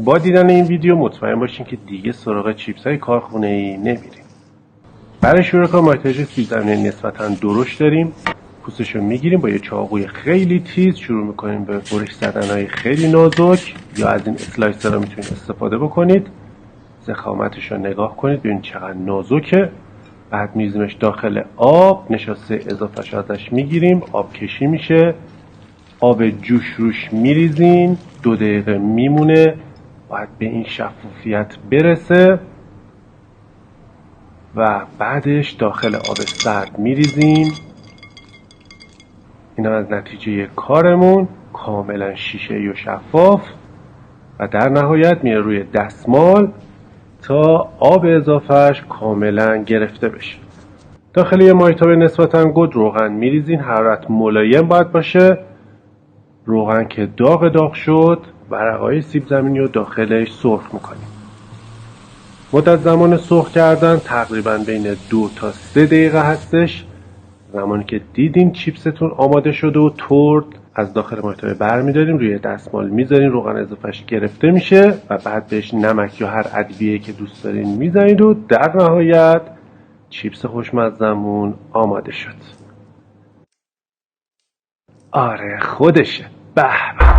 با دیدن این ویدیو مطمئن باشین که دیگه سراغ چیپس های کارخونه‌ای نمیریم. برای شروع کار ما احتیاج سیب زمینی نسبتاً درشت داریم. پوستش رو میگیریم، با یه چاقوی خیلی تیز شروع میکنیم به برش زدن های خیلی نازک، یا از این اسلایسر ها میتونید استفاده بکنید. ضخامتش رو نگاه کنید ببینید چقدر نازکه. بعد میریزیمش داخل آب، نشاسته اضافهش ازش میگیریم، آب کشی میشه، آب جوش روش میریزین، 2 دقیقه میمونه، باید به این شفافیت برسه و بعدش داخل آب سرد میریزیم. اینا از نتیجه کارمون، کاملا شیشه‌ای و شفاف، و در نهایت میره روی دستمال تا آب اضافهش کاملا گرفته بشه. داخل یه مایتابه نسبتاً گود روغن میریزین، حرارت ملایم باید باشه. روغن که داغ شد، ورقهای سیب زمینی رو داخلش سرخ میکنیم. مدت زمان سرخ کردن تقریبا بین 2 تا 3 دقیقه هستش. زمانی که دیدین چیپستون آماده شده و ترد، از داخل مایتابه برمیداریم، روی دستمال میذارین، روغن اضافهش گرفته میشه و بعد بهش نمک یا هر ادویه‌ای که دوست دارین میزنید و در نهایت چیپس خوشمزمون آماده شد. آره خودشه. به به.